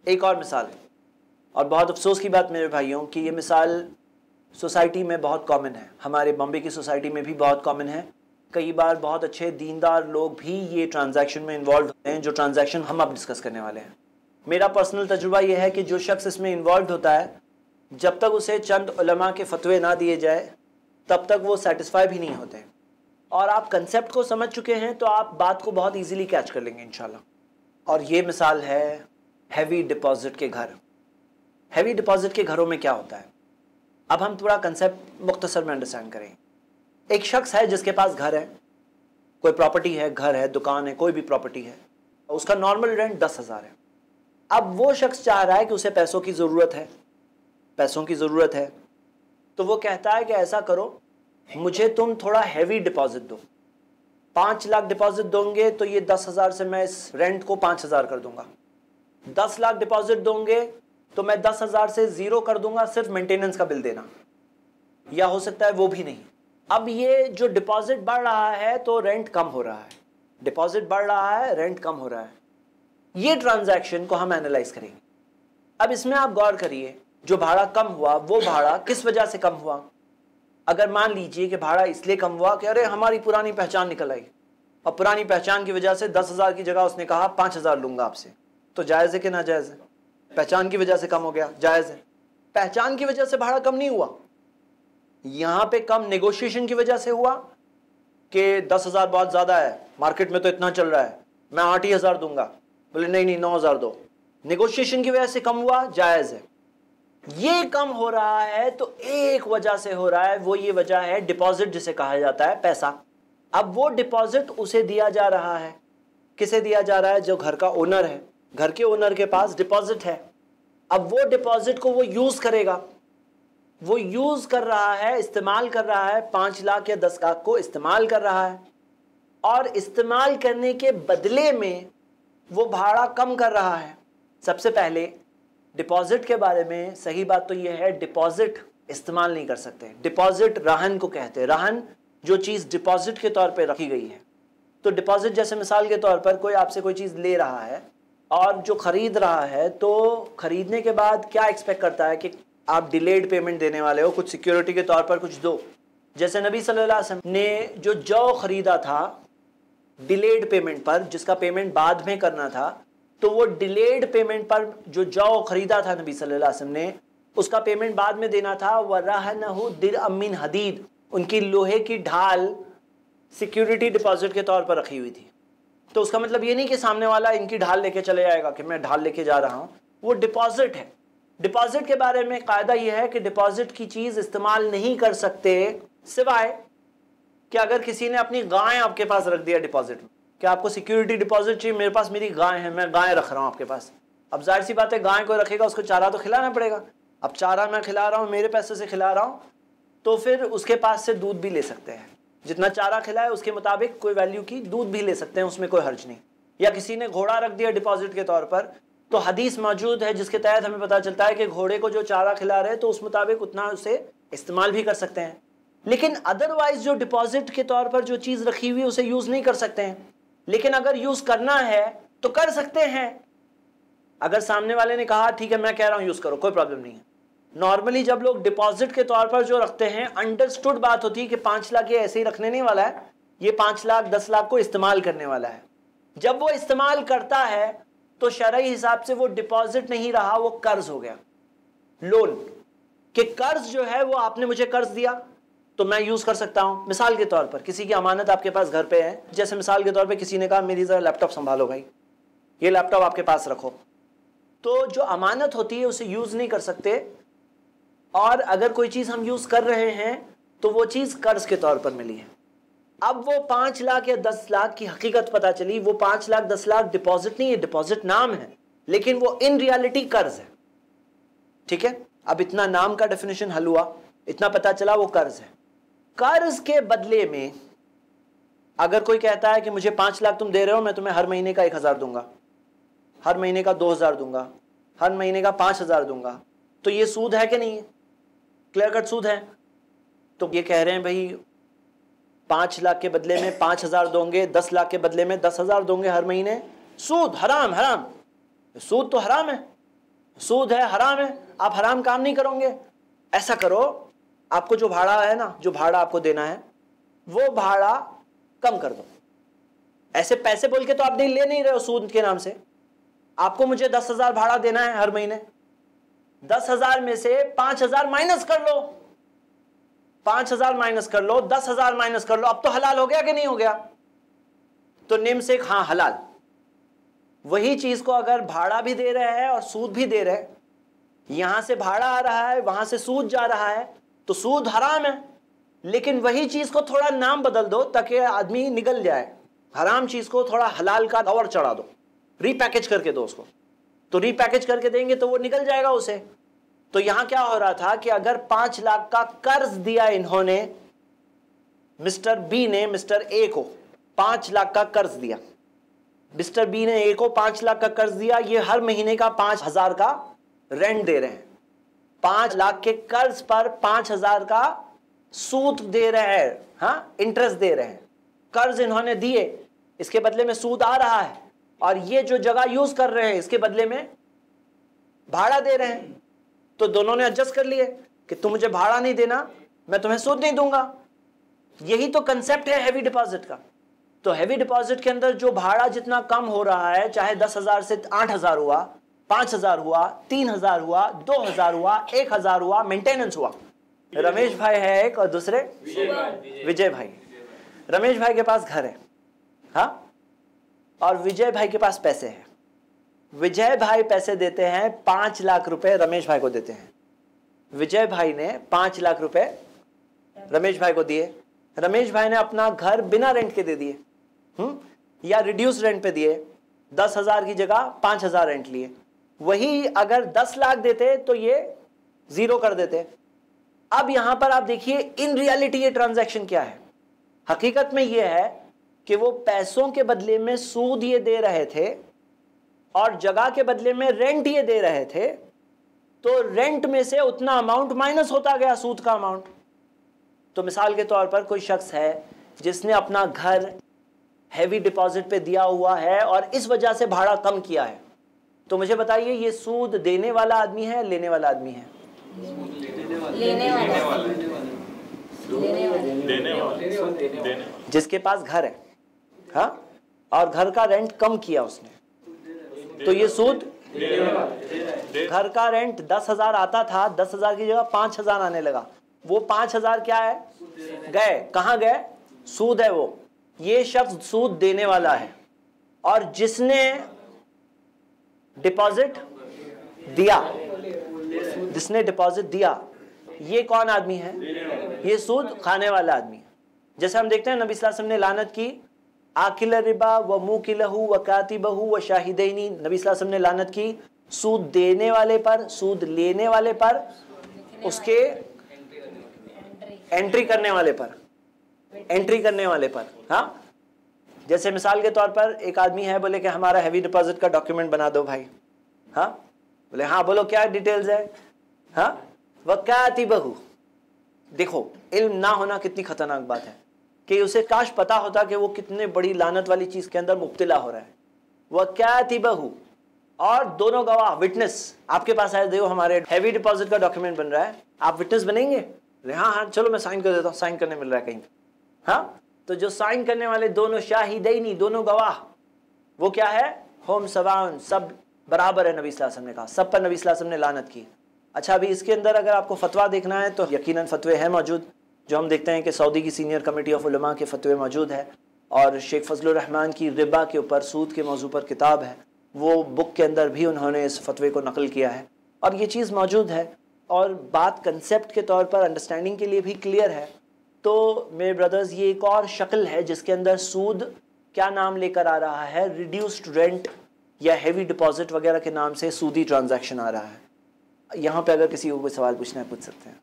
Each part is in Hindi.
एक और मिसाल, और बहुत अफसोस की बात मेरे भाइयों कि ये मिसाल सोसाइटी में बहुत कॉमन है, हमारे बॉम्बे की सोसाइटी में भी बहुत कॉमन है। कई बार बहुत अच्छे दीनदार लोग भी ये ट्रांजैक्शन में इन्वॉल्व होते हैं, जो ट्रांजैक्शन हम अब डिस्कस करने वाले हैं। मेरा पर्सनल तजुर्बा ये है कि जो शख्स इसमें इन्वॉल्व होता है, जब तक उसे चंद उलमा के फतवे ना दिए जाए तब तक वो सेटिस्फाई भी नहीं होते। और आप कंसेप्ट को समझ चुके हैं तो आप बात को बहुत ईजीली कैच कर लेंगे इंशाल्लाह। और ये मिसाल है हैवी डिपॉजिट के घर। हैवी डिपॉजिट के घरों में क्या होता है, अब हम थोड़ा कंसेप्ट मुख्तसर में अंडरस्टैंड करें। एक शख्स है जिसके पास घर है, कोई प्रॉपर्टी है, घर है, दुकान है, कोई भी प्रॉपर्टी है, उसका नॉर्मल रेंट 10,000 है। अब वो शख्स चाह रहा है कि उसे पैसों की ज़रूरत है, पैसों की ज़रूरत है, तो वो कहता है कि ऐसा करो, मुझे तुम थोड़ा हैवी डिपॉजिट दो। 5 लाख डिपॉजिट दोगे तो ये 10,000 से मैं इस रेंट को 5,000 कर दूंगा। 10 लाख डिपॉजिट दोगे तो मैं 10,000 से 0 कर दूंगा, सिर्फ मेंटेनेंस का बिल देना, या हो सकता है वो भी नहीं। अब ये जो डिपॉजिट बढ़ रहा है तो रेंट कम हो रहा है, डिपॉजिट बढ़ रहा है, रेंट कम हो रहा है। ये ट्रांजैक्शन को हम एनालाइज करेंगे। अब इसमें आप गौर करिए, जो भाड़ा कम हुआ वो भाड़ा किस वजह से कम हुआ। अगर मान लीजिए कि भाड़ा इसलिए कम हुआ कि अरे हमारी पुरानी पहचान निकल आई, और पुरानी पहचान की वजह से 10,000 की जगह उसने कहा 5,000 लूंगा आपसे, तो जायज़ है कि ना जायज़ है? पहचान की वजह से कम हो गया, जायज़ है। पहचान की वजह से भाड़ा कम नहीं हुआ, यहां पे कम नेगोशिएशन की वजह से हुआ कि 10,000 बहुत ज़्यादा है, मार्केट में तो इतना चल रहा है, मैं 8,000 दूंगा। बोले नहीं नहीं 9,000 दो। नेगोशिएशन की वजह से कम हुआ, जायज़ है। ये कम हो रहा है तो एक वजह से हो रहा है, वो ये वजह है डिपॉजिट, जिसे कहा जाता है पैसा। अब वो डिपॉजिट उसे दिया जा रहा है, किसे दिया जा रहा है? जो घर का ओनर है, घर के ओनर के पास डिपॉजिट है। अब वो डिपॉजिट को वो यूज करेगा, वो यूज कर रहा है, इस्तेमाल कर रहा है, 5 लाख या 10 लाख को इस्तेमाल कर रहा है, और इस्तेमाल करने के बदले में वो भाड़ा कम कर रहा है। सबसे पहले डिपॉजिट के बारे में सही बात तो यह है, डिपॉजिट इस्तेमाल नहीं कर सकते। डिपॉजिट रहन को कहते हैं, रहन जो चीज़ डिपॉजिट के तौर पे रखी गई है। तो डिपॉजिट जैसे मिसाल के तौर पर कोई आपसे कोई चीज़ ले रहा है और जो खरीद रहा है, तो खरीदने के बाद क्या एक्सपेक्ट करता है कि आप डिलेड पेमेंट देने वाले हो, कुछ सिक्योरिटी के तौर पर कुछ दो। जैसे नबी सल्लल्लाहु अलैहि वसल्लम ने जो जौ खरीदा था डिलेड पेमेंट पर, जिसका पेमेंट बाद में करना था, तो वो डिलेड पेमेंट पर जो जौ खरीदा था नबी सल्लल्लाहु अलैहि वसल्लम ने, उसका पेमेंट बाद में देना था। वरहनहु दिरअम मिन हदीद, उनकी लोहे की ढाल सिक्योरिटी डिपॉजिट के तौर पर रखी हुई थी। तो उसका मतलब ये नहीं कि सामने वाला इनकी ढाल लेके चले जाएगा कि मैं ढाल लेके जा रहा हूँ, वो डिपॉजिट है। डिपॉजिट के बारे में कायदा यह है कि डिपॉजिट की चीज़ इस्तेमाल नहीं कर सकते सिवाय कि अगर किसी ने अपनी गाय आपके पास रख दिया डिपॉजिट में, कि आपको सिक्योरिटी डिपॉजिट चाहिए, मेरे पास मेरी गाय है, मैं गाय रख रहा हूँ आपके पास। अब जाहिर सी बात है, गाय को रखेगा उसको चारा तो खिलाना पड़ेगा। अब चारा मैं खिला रहा हूँ, मेरे पैसे से खिला रहा हूँ, तो फिर उसके पास से दूध भी ले सकते हैं, जितना चारा खिलाए उसके मुताबिक कोई वैल्यू की दूध भी ले सकते हैं, उसमें कोई हर्ज नहीं। या किसी ने घोड़ा रख दिया डिपॉजिट के तौर पर, तो हदीस मौजूद है जिसके तहत हमें पता चलता है कि घोड़े को जो चारा खिला रहे हैं तो उस मुताबिक उतना उसे इस्तेमाल भी कर सकते हैं। लेकिन अदरवाइज जो डिपॉजिट के तौर पर जो चीज़ रखी हुई उसे यूज़ नहीं कर सकते हैं। लेकिन अगर यूज़ करना है तो कर सकते हैं। अगर सामने वाले ने कहा ठीक है मैं कह रहा हूँ यूज़ करो, कोई प्रॉब्लम नहीं है। नॉर्मली जब लोग डिपॉजिट के तौर पर जो रखते हैं, अंडरस्टूड बात होती है कि 5 लाख ये ऐसे ही रखने नहीं वाला है, ये 5 लाख 10 लाख को इस्तेमाल करने वाला है। जब वो इस्तेमाल करता है तो शरई हिसाब से वो डिपॉजिट नहीं रहा, वो कर्ज हो गया, लोन। कि कर्ज जो है वो आपने मुझे कर्ज दिया तो मैं यूज कर सकता हूं। मिसाल के तौर पर किसी की अमानत आपके पास घर पे है, जैसे मिसाल के तौर पे किसी ने कहा मेरी जरा लैपटॉप संभालो भाई, ये लैपटॉप आपके पास रखो, तो जो अमानत होती है उसे यूज नहीं कर सकते। और अगर कोई चीज हम यूज कर रहे हैं तो वो चीज कर्ज के तौर पर मिली है। अब वो 5 लाख या 10 लाख की हकीकत पता चली, वो 5 लाख 10 लाख डिपॉजिट नहीं है, डिपॉजिट नाम है, लेकिन वो इन रियलिटी कर्ज है। ठीक है, अब इतना नाम का डेफिनेशन हल हुआ, इतना पता चला वो कर्ज है। कर्ज के बदले में अगर कोई कहता है कि मुझे 5 लाख तुम दे रहे हो, मैं तुम्हें हर महीने का 1,000 दूंगा, हर महीने का 2,000 दूंगा, हर महीने का 5,000 दूंगा, तो ये सूद है कि नहीं है? क्लियर कट सूद है। तो ये कह रहे हैं भाई 5 लाख के बदले में 5,000 दोगे, 10 लाख के बदले में 10,000 दोगे हर महीने, सूद हराम। हराम, सूद तो हराम है। सूद है, हराम है, आप हराम काम नहीं करोगे। ऐसा करो, आपको जो भाड़ा है ना, जो भाड़ा आपको देना है वो भाड़ा कम कर दो। ऐसे पैसे बोल के तो आप ले नहीं रहे हो सूद के नाम से। आपको मुझे 10,000 भाड़ा देना है हर महीने, 10,000 में से 5,000 माइनस कर लो, 5,000 माइनस कर लो, 10,000 माइनस कर लो। अब तो हलाल हो गया कि नहीं हो गया? तो निम से हाँ हलाल। वही चीज को अगर भाड़ा भी दे रहे हैं और सूद भी दे रहे हैं, यहां से भाड़ा आ रहा है, वहां से सूद जा रहा है, तो सूद हराम है। लेकिन वही चीज को थोड़ा नाम बदल दो ताकि आदमी निकल जाए। हराम चीज को थोड़ा हलाल का कवर चढ़ा दो, रीपैकेज करके दो उसको, तो रीपैकेज करके देंगे तो वो निकल जाएगा उसे। तो यहां क्या हो रहा था कि अगर 5 लाख का कर्ज दिया इन्होंने, मिस्टर बी ने मिस्टर ए को 5 लाख का कर्ज दिया, मिस्टर बी ने ए को 5 लाख का कर्ज दिया, ये हर महीने का 5,000 का रेंट दे रहे हैं। 5 लाख के कर्ज पर 5,000 का सूद दे रहे हैं, हाँ इंटरेस्ट दे रहे हैं। कर्ज इन्होंने दिए, इसके बदले में सूद आ रहा है, और ये जो जगह यूज कर रहे हैं इसके बदले में भाड़ा दे रहे हैं। तो दोनों ने एडजस्ट कर लिए कि तुम मुझे भाड़ा नहीं देना, मैं तुम्हें सूद नहीं दूंगा। यही तो कंसेप्ट है हैवी डिपॉजिट का। तो हैवी डिपॉजिट के अंदर जो भाड़ा जितना कम हो रहा है, चाहे 10,000 से 8,000 हुआ, 5,000 हुआ, 3,000 हुआ, 2,000 हुआ, 1,000 हुआ, मेंटेनेंस हुआ। रमेश भाई है एक और दूसरे विजय भाई। रमेश भाई के पास घर है, हाँ, और विजय भाई के पास पैसे हैं। विजय भाई पैसे देते हैं, 5 लाख रुपए रमेश भाई को देते हैं। विजय भाई ने 5 लाख रुपए रमेश भाई को दिए। रमेश भाई ने अपना घर बिना रेंट के दे दिए, या रिड्यूस रेंट पे दिए। 10,000 की जगह 5,000 रेंट लिए। वही अगर 10 लाख देते तो ये 0 कर देते। अब यहां पर आप देखिए इन रियलिटी ये ट्रांजैक्शन क्या है। हकीकत में ये है कि वो पैसों के बदले में सूद ये दे रहे थे और जगह के बदले में रेंट ये दे रहे थे। तो रेंट में से उतना अमाउंट माइनस होता गया सूद का अमाउंट। तो मिसाल के तौर पर कोई शख्स है जिसने अपना घर हैवी डिपॉजिट पे दिया हुआ है और इस वजह से भाड़ा कम किया है, तो मुझे बताइए ये सूद देने वाला आदमी है, लेने वाला आदमी है? लेने वाला। जिसके पास घर है, हाँ, और घर का रेंट कम किया उसने, तो ये सूद। घर का रेंट 10,000 आता था, 10,000 की जगह 5,000 आने लगा। वो 5,000 क्या है? गए, कहां गए? सूद है वो। ये शख्स सूद देने वाला है। और जिसने डिपॉजिट दिया, जिसने डिपॉजिट दिया, ये कौन आदमी है? ये सूद खाने वाला आदमी है। जैसे हम देखते हैं नबी सल्लल्लाहु अलैहि वसल्लम ने लानत की आकिल रिबा व मुकिलहु व कातिबहु व शाहिदैनी। नबी सल्लल्लाहु अलैहि वसल्लम ने लानत की सूद देने वाले पर, सूद लेने वाले पर, उसके एंट्री करने वाले पर, एंट्री करने वाले पर। हाँ, जैसे मिसाल के तौर पर एक आदमी है, बोले कि हमारा हैवी डिपॉजिट का डॉक्यूमेंट बना दो भाई। हाँ, बोले हाँ बोलो क्या डिटेल्स है? हाँ, वकातिबहु। देखो इल्म ना होना कितनी खतरनाक बात है कि उसे काश पता होता कि वो कितने बड़ी लानत वाली चीज के अंदर मुब्तिला हो रहा है। वकातिबहु, और दोनों गवाह, विटनेस आपके पास आए, देखो हमारे हैवी डिपॉजिट का डॉक्यूमेंट बन रहा है, आप विटनेस बनेंगे? हाँ हाँ चलो मैं साइन कर देता हूँ, साइन करने मिल रहा है कहीं। हाँ, तो जो साइन करने वाले दोनों शाहिदैनी, दोनों गवाह, वो क्या है? होम सवाउन, सब बराबर है। नबी सल्लल्लाहु अलैहि वसल्लम ने कहा, सब पर नबी सल्लल्लाहु अलैहि वसल्लम ने लानत की। अच्छा, अभी इसके अंदर अगर आपको फतवा देखना है तो यकीनन फतवे हैं मौजूद, जो हम देखते हैं कि सऊदी की सीनियर कमेटी ऑफ उलमा के फतवे मौजूद है, और शेख फजलुर रहमान की रिबा के ऊपर, सूद के मौजू पर किताब है, वो बुक के अंदर भी उन्होंने इस फतवे को नकल किया है, और ये चीज़ मौजूद है। और बात कंसेप्ट के तौर पर अंडरस्टैंडिंग के लिए भी क्लियर है। तो मेरे ब्रदर्स, ये एक और शक्ल है जिसके अंदर सूद क्या नाम लेकर आ रहा है? रिड्यूस्ड रेंट या हैवी डिपॉजिट वगैरह के नाम से सूदी ट्रांजैक्शन आ रहा है। यहाँ पे अगर किसी को कोई सवाल पूछना है पूछ सकते हैं।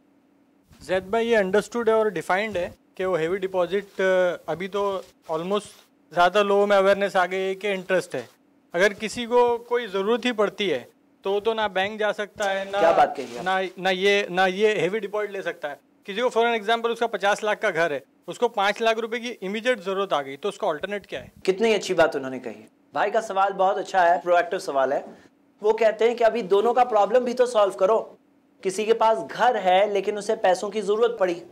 जैद भाई, ये अंडरस्टूड है और डिफाइंड है कि वो हैवी डिपॉजिट अभी तो ऑलमोस्ट ज़्यादा लोगों में अवेयरनेस आ गई है कि इंटरेस्ट है। अगर किसी को कोई ज़रूरत ही पड़ती है तो ना बैंक जा सकता है, ना क्या बात कही ना ये हैवी डिपॉजिट ले सकता है। किसी को फॉर एग्जांपल उसका 50 लाख का घर है, उसको 5 लाख रुपए की इमीडिएट ज़रूरत आ गई, तो उसका ऑल्टरनेट क्या है? कितनी अच्छी बात उन्होंने कही। भाई का सवाल बहुत अच्छा है, प्रोएक्टिव सवाल है। वो कहते हैं कि अभी दोनों का प्रॉब्लम भी तो सॉल्व करो। किसी के पास घर है लेकिन उसे पैसों की ज़रूरत पड़ी,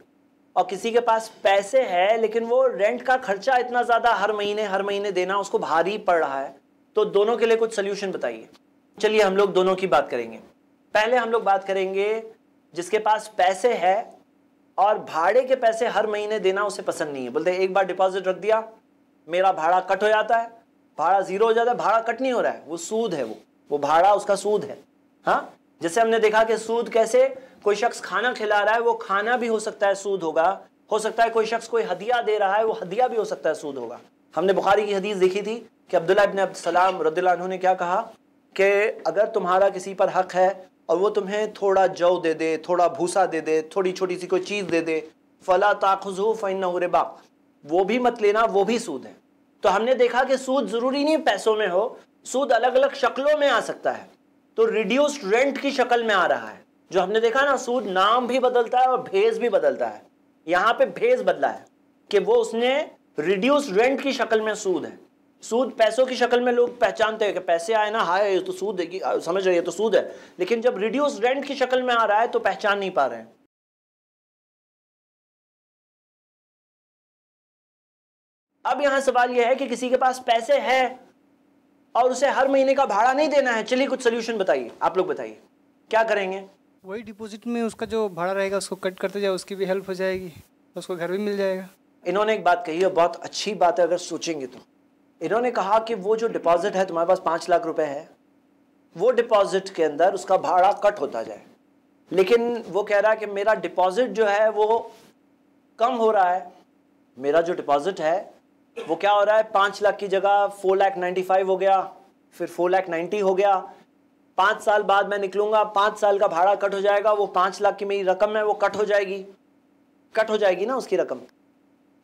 और किसी के पास पैसे है लेकिन वो रेंट का खर्चा इतना ज़्यादा हर महीने देना उसको भारी पड़ रहा है। तो दोनों के लिए कुछ सोल्यूशन बताइए। चलिए हम लोग दोनों की बात करेंगे। पहले हम लोग बात करेंगे जिसके पास पैसे है और भाड़े के पैसे हर महीने देना उसे पसंद नहीं है। बोलते एक बार डिपॉजिट रख दिया, मेरा भाड़ा कट हो जाता है, भाड़ा ज़ीरो हो जाता है। भाड़ा कट नहीं हो रहा है, वो सूद है, वो भाड़ा उसका सूद है। हाँ, जैसे हमने देखा कि सूद कैसे, कोई शख्स खाना खिला रहा है, वो खाना भी हो सकता है सूद होगा। हो सकता है कोई शख्स कोई हदिया दे रहा है, वो हदिया भी हो सकता है सूद होगा। हमने बुखारी की हदीस देखी थी कि अब्दुल्लाह इब्न अब्दुस्सलाम रदियल्लाहु अन्हु ने क्या कहा कि अगर तुम्हारा किसी पर हक है और वो तुम्हें थोड़ा जौ दे दे, थोड़ा भूसा दे दे, थोड़ी छोटी सी कोई चीज़ दे दे, फला ताखुज़ू फ़इन्नहु रिबा, वो भी मत लेना, वो भी सूद है। तो हमने देखा कि सूद ज़रूरी नहीं पैसों में हो, सूद अलग अलग शक्लों में आ सकता है। तो रिड्यूस्ड रेंट की शक्ल में आ रहा है, जो हमने देखा ना, सूद नाम भी बदलता है और भेज भी बदलता है। यहाँ पे भेज बदला है कि वो उसने रिड्यूस्ड रेंट की शक्ल में सूद है। सूद पैसों की शक्ल में लोग पहचानते हैं कि पैसे आए ना, हाय ये तो सूद है, समझ रहे, ये तो सूद है। लेकिन जब रिड्यूस्ड रेंट की शक्ल में आ रहा है तो पहचान नहीं पा रहे हैं। अब यहां सवाल यह है कि किसी के पास पैसे है और उसे हर महीने का भाड़ा नहीं देना है। चलिए कुछ सोल्यूशन बताइए, आप लोग बताइए क्या करेंगे। वही डिपॉजिट में उसका जो भाड़ा रहेगा उसको कट करते जाए, उसकी भी हेल्प हो जाएगी, उसको घर भी मिल जाएगा। इन्होंने एक बात कही है, बहुत अच्छी बात है अगर सोचेंगे तो। इन्होंने कहा कि वो जो डिपॉजिट है, तुम्हारे पास 5 लाख रुपए है, वो डिपॉजिट के अंदर उसका भाड़ा कट होता जाए। लेकिन वो कह रहा है कि मेरा डिपॉजिट जो है वो कम हो रहा है। मेरा जो डिपॉजिट है वो क्या हो रहा है, 5 लाख की जगह 4,95,000 हो गया, फिर 4,90,000 हो गया। 5 साल बाद मैं निकलूंगा, 5 साल का भाड़ा कट हो जाएगा, वो 5 लाख की मेरी रकम है वो कट हो जाएगी ना उसकी रकम।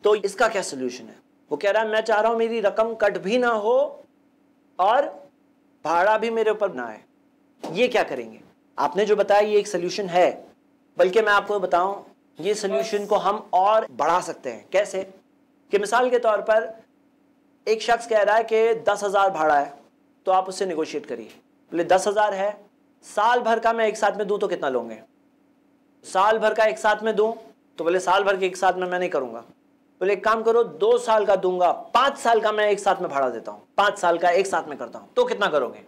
तो इसका क्या सोल्यूशन है। वो कह रहा है मैं चाह रहा हूं मेरी रकम कट भी ना हो और भाड़ा भी मेरे ऊपर ना आए। ये क्या करेंगे। आपने जो बताया ये एक सोल्यूशन है, बल्कि मैं आपको बताऊं ये सोल्यूशन को हम और बढ़ा सकते हैं। कैसे कि मिसाल के तौर पर एक शख्स कह रहा है कि 10,000 भाड़ा है, तो आप उससे नेगोशिएट करिए। बोले 10,000 है, साल भर का मैं एक साथ में दूं तो कितना लोगे। साल भर का एक साथ में दूं तो बोले साल भर के एक साथ में मैं नहीं करूंगा। बोले एक काम करो 2 साल का दूंगा, 5 साल का मैं एक साथ में भाड़ा देता हूं, 5 साल का एक साथ में करता हूं, तो कितना करोगे।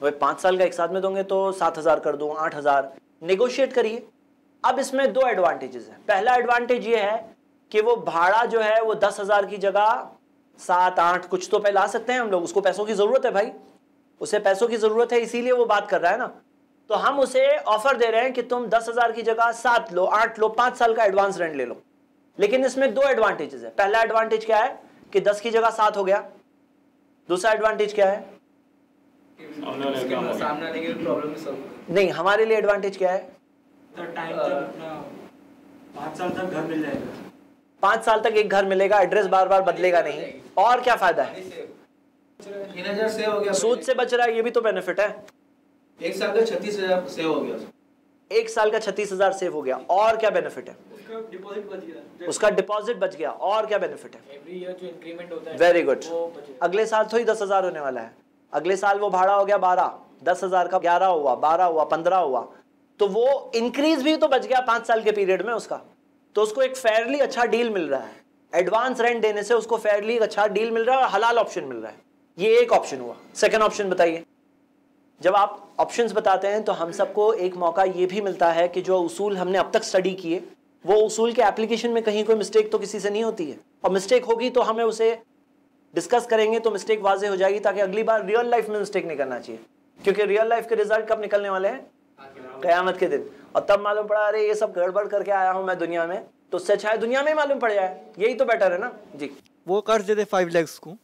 बोले 5 साल का एक साथ में दोगे तो 7,000 कर दूं, 8,000, नेगोशिएट करिए। अब इसमें 2 एडवांटेजेस हैं। पहला एडवांटेज ये है कि वो भाड़ा जो है वो 10,000 की जगह 7-8 कुछ तो पे ला सकते हैं हम लोग। उसको पैसों की जरूरत है भाई, उसे पैसों की जरूरत है, इसीलिए वो बात कर रहा है ना। तो हम उसे ऑफर दे रहे हैं कि तुम 10,000 की जगह 7 लो, 8 लो, 5 साल का एडवांस रेंट ले लो। लेकिन इसमें 2 एडवांटेजेस है। पहला एडवांटेज क्या है कि 10 की जगह 7 हो गया। दूसरा एडवांटेज क्या है, नहीं हमारे लिए एडवांटेज क्या है, 5 साल तक घर मिल जाएगा। 5 साल तक एक घर मिलेगा, एड्रेस बार बार बदलेगा नहीं। और क्या फायदा है, 3,000 सेव हो गया, सूद से बच रहा है, ये भी तो बेनिफिट है। 1 साल का 36,000 सेव हो गया, 1 साल का 36,000 सेव हो गया। और क्या बेनिफिट है, उसका डिपॉजिट बच गया। और क्या बेनिफिट है, एवरी ईयर जो इंक्रीमेंट होता है वेरी गुड। अगले साल तो ही 10,000 होने वाला है, अगले साल वो भाड़ा हो गया 12, 10,000 का 11 हुआ, 12 हुआ, 15 हुआ, तो वो इंक्रीज भी तो बच गया 5 साल के पीरियड में उसका। तो उसको एक फेयरली अच्छा डील मिल रहा है। एडवांस रेंट देने से उसको फेयरली अच्छा डील मिल रहा है और हलाल ऑप्शन मिल रहा है। ये एक ऑप्शन हुआ। सेकंड ऑप्शन बताइए। जब आप ऑप्शंस बताते हैं तो हम सबको एक मौका ये भी मिलता है कि जो उसूल हमने अब तक स्टडी किए वो उसूल के एप्लीकेशन में कहीं कोई मिस्टेक तो किसी से नहीं होती है, और मिस्टेक होगी तो हमें उसे डिस्कस करेंगे तो मिस्टेक वाजे हो जाएगी, ताकि अगली बार रियल लाइफ में मिस्टेक नहीं करना चाहिए। क्योंकि रियल लाइफ के रिजल्ट कब निकलने वाले हैं, क़यामत के दिन। और तब मालूम पड़ा अरे ये सब गड़बड़ करके आया हूं मैं दुनिया में, तो उससे अच्छा है दुनिया में ही मालूम पड़ जाए। यही तो बेटर है ना जी। वो कर्ज दे दे 5 लाख को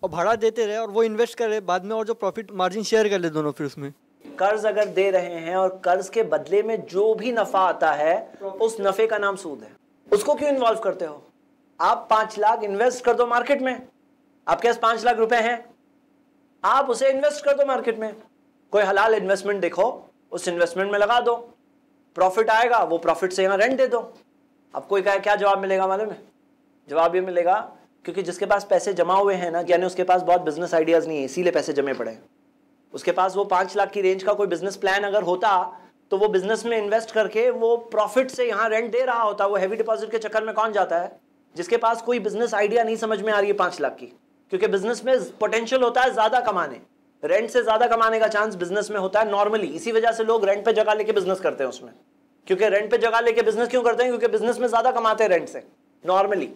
और भाड़ा देते रहे और वो इन्वेस्ट करे बाद में, और जो प्रॉफिट मार्जिन शेयर कर ले दोनों। फिर उसमें कर्ज अगर दे रहे हैं और कर्ज के बदले में जो भी नफा आता है उस नफे का नाम सूद है, उसको क्यों इन्वॉल्व करते हो। आप 5 लाख इन्वेस्ट कर दो मार्केट में, आपके पास 5 लाख रुपए हैं, आप उसे इन्वेस्ट कर दो मार्केट में। कोई हलाल इन्वेस्टमेंट देखो, उस इन्वेस्टमेंट में लगा दो, प्रॉफिट आएगा, वो प्रॉफिट से यहाँ रेंट दे दो। अब कोई कहे क्या जवाब मिलेगा मालूम है, जवाब ये मिलेगा क्योंकि जिसके पास पैसे जमा हुए हैं ना, यानी उसके पास बहुत बिजनेस आइडियाज नहीं है, इसीलिए पैसे जमे पड़े हैं। उसके पास वो 5 लाख की रेंज का कोई बिजनेस प्लान अगर होता तो वो बिजनेस में इन्वेस्ट करके वो प्रॉफिट से यहाँ रेंट दे रहा होता। वो हैवी डिपॉजिट के चक्कर में कौन जाता है? जिसके पास कोई बिजनेस आइडिया नहीं समझ में आ रही है 5 लाख की, क्योंकि बिजनेस में पोटेंशियल होता है ज्यादा कमाने, रेंट से ज्यादा कमाने का चांस बिजनेस में होता है नॉर्मली। इसी वजह से लोग रेंट पे जगह लेके बिजनेस करते हैं उसमें, क्योंकि रेंट पे जगह लेके बिजनेस क्यों करते हैं? क्योंकि बिजनेस में ज्यादा कमाते हैं रेंट से नॉर्मली।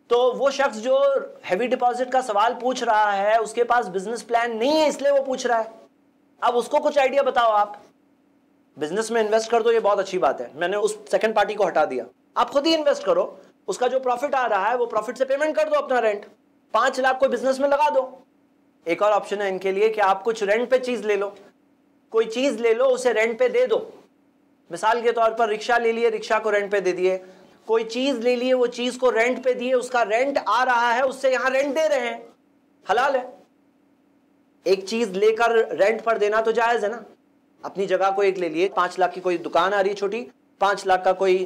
तो वो शख्स जो हैवी डिपॉजिट का सवाल पूछ रहा है उसके पास बिजनेस प्लान नहीं है, इसलिए वो पूछ रहा है। अब उसको कुछ आइडिया बताओ। आप बिजनेस में इन्वेस्ट कर दो, ये बहुत अच्छी बात है, मैंने उस सेकंड पार्टी को हटा दिया। आप खुद ही इन्वेस्ट करो, उसका जो प्रॉफिट आ रहा है वो प्रॉफिट से पेमेंट कर दो अपना रेंट। 5 लाख कोई बिजनेस में लगा दो। एक और ऑप्शन है इनके लिए कि आप कुछ रेंट पे चीज ले लो, कोई चीज ले लो उसे रेंट पे दे दो। मिसाल के तौर पर रिक्शा ले लिए, रिक्शा को रेंट पे दे दिए। कोई चीज ले लिए, वो चीज को रेंट पे दिए, उसका रेंट आ रहा है, उससे यहां रेंट दे रहे हैं, हलाल है। एक चीज लेकर रेंट पर देना तो जायज है ना। अपनी जगह को एक ले लिए, 5 लाख की कोई दुकान आ रही है छोटी, 5 लाख का कोई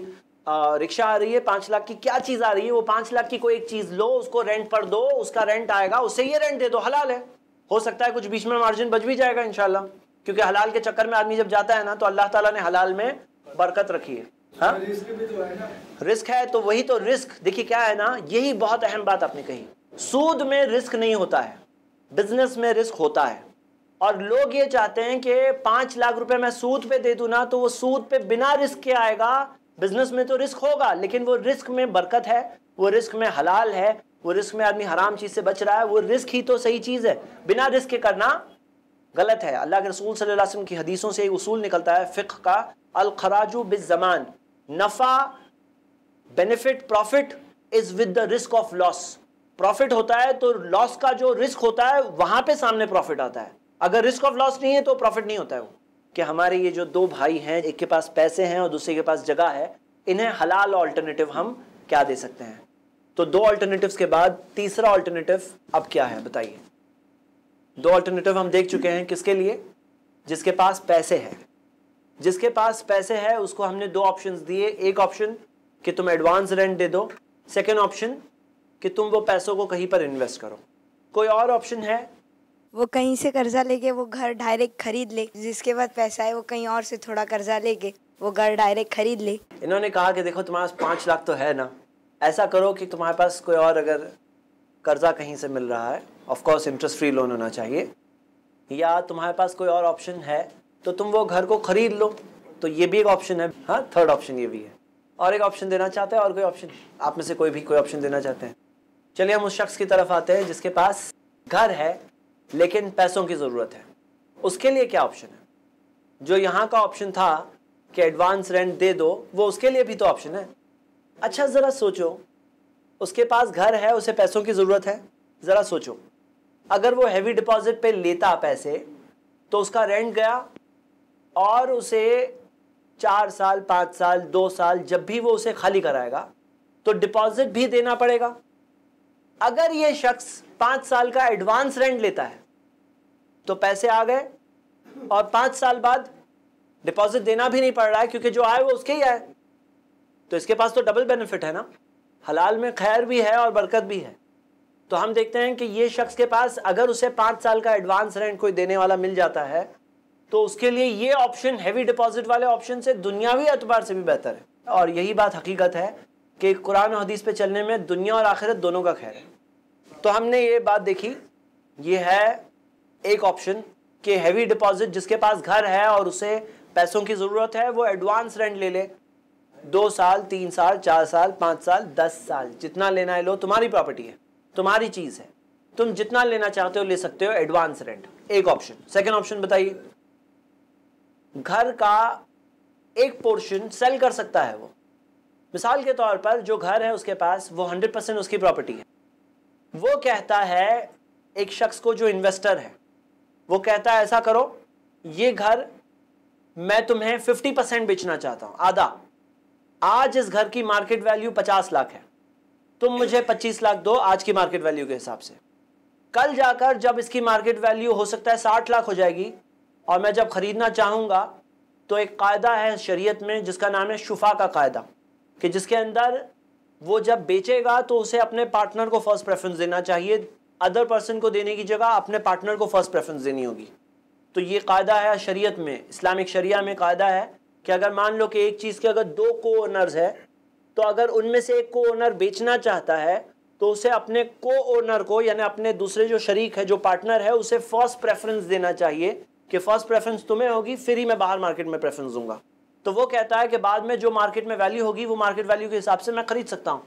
रिक्शा आ रही है, 5 लाख की क्या चीज आ रही है, वो 5 लाख की कोई एक चीज लो, उसको रेंट पर दो, उसका रेंट आएगा, उससे ये रेंट दे दो, हलाल है। हो सकता है कुछ बीच में मार्जिन बच भी जाएगा इंशाल्लाह, क्योंकि हलाल के चक्कर में आदमी जब जाता है ना तो अल्लाह ताला ने हलाल में बरकत रखी है। हाँ? रिस्क भी तो है ना। रिस्क है तो वही तो रिस्क, देखिए क्या है ना, यही बहुत अहम बात आपने कही। सूद में रिस्क नहीं होता है, बिजनेस में रिस्क होता है। और लोग ये चाहते हैं कि 5 लाख रुपए मैं सूद पे दे दूं ना तो वो सूद पे बिना रिस्क के आएगा। बिजनेस में तो रिस्क होगा, लेकिन वो रिस्क में बरकत है, वो रिस्क में हलाल है, वो रिस्क में आदमी हराम चीज से बच रहा है। वो रिस्क ही तो सही चीज है, बिना रिस्क के करना गलत है। अल्लाह के रसूल सल्लल्लाहु अलैहि वसल्लम की हदीसों से एक उसूल निकलता है फिक्ह का, अल खराजू बिज ज़मान, नफा benefit profit is with the risk of loss. Profit होता है तो लॉस का जो रिस्क होता है वहां पे सामने प्रॉफिट आता है। अगर रिस्क ऑफ लॉस नहीं है तो प्रॉफिट नहीं होता है। वो कि हमारे ये जो 2 भाई हैं, एक के पास पैसे हैं और दूसरे के पास जगह है, इन्हें हलाल ऑल्टरनेटिव हम क्या दे सकते हैं? तो 2 ऑल्टरनेटिव्स के बाद तीसरा ऑल्टरनेटिव अब क्या है बताइए। 2 ऑल्टरनेटिव हम देख चुके हैं, किसके लिए? जिसके पास पैसे है। जिसके पास पैसे है उसको हमने 2 ऑप्शंस दिए। एक ऑप्शन कि तुम एडवांस रेंट दे दो, सेकेंड ऑप्शन कि तुम वो पैसों को कहीं पर इन्वेस्ट करो। कोई और ऑप्शन है? वो कहीं से कर्जा लेके वो घर डायरेक्ट खरीद ले। जिसके पास पैसा है वो कहीं और से थोड़ा कर्जा लेके वो घर डायरेक्ट खरीद ले। इन्होंने कहा कि देखो तुम्हारे पास 5 लाख तो है ना, ऐसा करो कि तुम्हारे पास कोई और अगर कर्जा कहीं से मिल रहा है, of course interest free loan होना चाहिए, या तुम्हारे पास कोई और ऑप्शन है तो तुम वो घर को खरीद लो। तो ये भी एक ऑप्शन है। हाँ, थर्ड ऑप्शन ये भी है। और एक ऑप्शन देना चाहते हैं? और कोई ऑप्शन आप में से कोई भी कोई ऑप्शन देना चाहते हैं? चलिए हम उस शख्स की तरफ आते हैं जिसके पास घर है लेकिन पैसों की ज़रूरत है। उसके लिए क्या ऑप्शन है? जो यहाँ का ऑप्शन था कि एडवांस रेंट दे दो, वो उसके लिए भी तो ऑप्शन है। अच्छा ज़रा सोचो, उसके पास घर है, उसे पैसों की ज़रूरत है। ज़रा सोचो, अगर वो हैवी डिपॉजिट पे लेता पैसे तो उसका रेंट गया और उसे 4 साल 5 साल 2 साल जब भी वो उसे खाली कराएगा तो डिपॉजिट भी देना पड़ेगा। अगर ये शख्स 5 साल का एडवांस रेंट लेता है तो पैसे आ गए और 5 साल बाद डिपॉजिट देना भी नहीं पड़ रहा है, क्योंकि जो आए वो उसके ही आए। तो इसके पास तो डबल बेनिफिट है ना, हलाल में खैर भी है और बरकत भी है। तो हम देखते हैं कि ये शख्स के पास अगर उसे 5 साल का एडवांस रेंट कोई देने वाला मिल जाता है तो उसके लिए ये ऑप्शन हैवी डिपॉजिट वाले ऑप्शन से दुनियावी एतबार से भी बेहतर है। और यही बात हकीकत है कि कुरान और हदीस पे चलने में दुनिया और आखिरत दोनों का खैर है। तो हमने ये बात देखी, ये है एक ऑप्शन कि हैवी डिपॉजिट जिसके पास घर है और उसे पैसों की ज़रूरत है वो एडवांस रेंट ले ले, 2 साल 3 साल 4 साल 5 साल 10 साल, जितना लेना है लो, तुम्हारी प्रॉपर्टी है, तुम्हारी चीज़ है, तुम जितना लेना चाहते हो ले सकते हो एडवांस रेंट। एक ऑप्शन। सेकेंड ऑप्शन बताइए, घर का एक पोर्शन सेल कर सकता है वो। मिसाल के तौर पर जो घर है उसके पास वो 100% उसकी प्रॉपर्टी है। वो कहता है एक शख्स को जो इन्वेस्टर है, वो कहता है ऐसा करो, ये घर मैं तुम्हें 50% बेचना चाहता हूं, आधा। आज इस घर की मार्केट वैल्यू 50 लाख है, तुम मुझे 25 लाख दो आज की मार्केट वैल्यू के हिसाब से। कल जाकर जब इसकी मार्केट वैल्यू हो सकता है 60 लाख हो जाएगी और मैं जब खरीदना चाहूंगा तो एक कायदा है शरीयत में जिसका नाम है शुफा का कायदा, कि जिसके अंदर वो जब बेचेगा तो उसे अपने पार्टनर को फर्स्ट प्रेफरेंस देना चाहिए, अदर पर्सन को देने की जगह अपने पार्टनर को फर्स्ट प्रेफरेंस देनी होगी। तो ये कायदा है शरीयत में, इस्लामिक शरिया में कायदा है कि अगर मान लो कि एक चीज़ के अगर 2 को ओनर्स है, तो अगर उनमें से एक को ओनर बेचना चाहता है तो उसे अपने को ओनर को, यानी अपने दूसरे जो शरीक है, जो पार्टनर है, उसे फर्स्ट प्रेफरेंस देना चाहिए कि फर्स्ट प्रेफरेंस तुम्हें होगी, फिर ही मैं बाहर मार्केट में प्रेफरेंस दूंगा। तो वो कहता है कि बाद में जो मार्केट में वैल्यू होगी वो मार्केट वैल्यू के हिसाब से मैं खरीद सकता हूँ।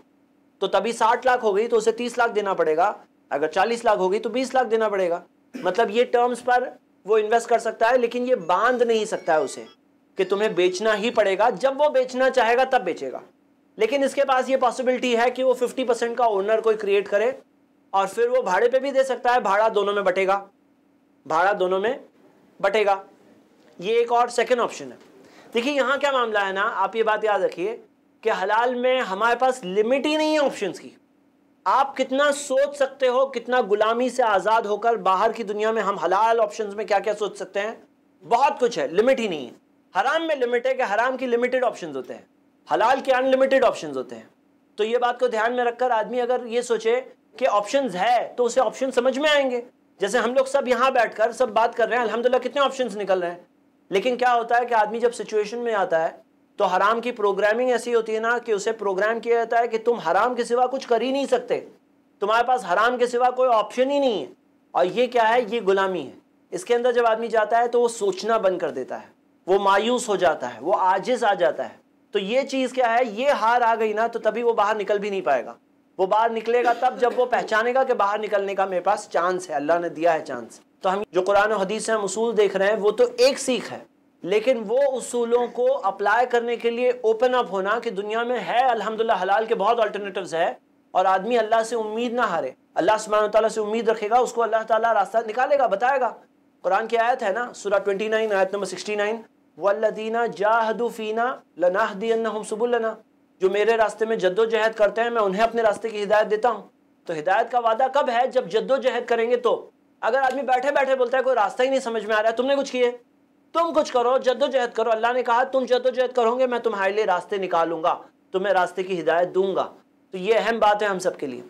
तो तभी 60 लाख हो गई तो उसे 30 लाख देना पड़ेगा, अगर 40 लाख हो गई तो 20 लाख देना पड़ेगा। मतलब ये टर्म्स पर वो इन्वेस्ट कर सकता है, लेकिन ये बांध नहीं सकता है उसे कि तुम्हें बेचना ही पड़ेगा। जब वो बेचना चाहेगा तब बेचेगा, लेकिन इसके पास ये पॉसिबिलिटी है कि वो 50% का ओनर कोई क्रिएट करे और फिर वो भाड़े पे भी दे सकता है, भाड़ा दोनों में बटेगा, भाड़ा दोनों में बटेगा। ये एक और सेकंड ऑप्शन है। देखिए यहाँ क्या मामला है ना, आप ये बात याद रखिए कि हलाल में हमारे पास लिमिट ही नहीं है ऑप्शंस की। आप कितना सोच सकते हो, कितना गुलामी से आज़ाद होकर बाहर की दुनिया में हम हलाल ऑप्शंस में क्या क्या सोच सकते हैं, बहुत कुछ है, लिमिट ही नहीं है। हराम में लिमिट है कि हराम की लिमिटेड ऑप्शंस होते हैं, हलाल के अनलिमिटेड ऑप्शंस होते हैं। तो ये बात को ध्यान में रखकर आदमी अगर ये सोचे कि ऑप्शंस है तो उसे ऑप्शन समझ में आएंगे। जैसे हम लोग सब यहाँ बैठकर सब बात कर रहे हैं, अल्हम्दुलिल्लाह कितने ऑप्शंस निकल रहे हैं, लेकिन क्या होता है कि आदमी जब सिचुएशन में आता है तो हराम की प्रोग्रामिंग ऐसी होती है ना कि उसे प्रोग्राम किया जाता है कि तुम हराम के सिवा कुछ कर ही नहीं सकते, तुम्हारे पास हराम के सिवा कोई ऑप्शन ही नहीं है। और ये क्या है, ये गुलामी है। इसके अंदर जब आदमी जाता है तो वो सोचना बंद कर देता है, वो मायूस हो जाता है, वो आजिज आ जाता है। तो ये चीज़ क्या है, ये हार आ गई ना तो तभी वो बाहर निकल भी नहीं पाएगा। वो बाहर निकलेगा तब जब वो पहचानेगा कि बाहर निकलने का मेरे पास चांस है, अल्लाह ने दिया है चांस। तो हम जो कुरान और हदीस से हम उसूल देख रहे हैं वो तो एक सीख है, लेकिन वो उसूलों को अप्लाई करने के लिए ओपन अप होना कि दुनिया में है अल्हम्दुलिल्लाह हलाल के बहुत अल्टरनेटिव्स है, और आदमी अल्लाह से उम्मीद ना हारे, अल्लाह सुब्हानहू तआला से उम्मीद रखेगा, उसको अल्लाह ताला रास्ता निकालेगा, बताएगा। कुरान की आयत है ना, सूरह 29 आयत नंबर 69, वल्लदीना जाहदू फीना लनहदियन्नहुम सुबुलना, जो मेरे रास्ते में जद्दोजहद करते हैं मैं उन्हें अपने रास्ते की हिदायत देता हूँ। तो हिदायत का वादा कब है, जब जद्दोजहद करेंगे। तो अगर आदमी बैठे बैठे बोलता है कोई रास्ता ही नहीं समझ में आ रहा है, तुमने कुछ किए, तुम कुछ करो, जद्दोजहद करो, अल्लाह ने कहा तुम जद्दोजहद करोगे मैं तुम्हारे लिए रास्ते निकालूंगा, तुम्हें रास्ते की हिदायत दूंगा। तो ये अहम बात है हम सब के लिए।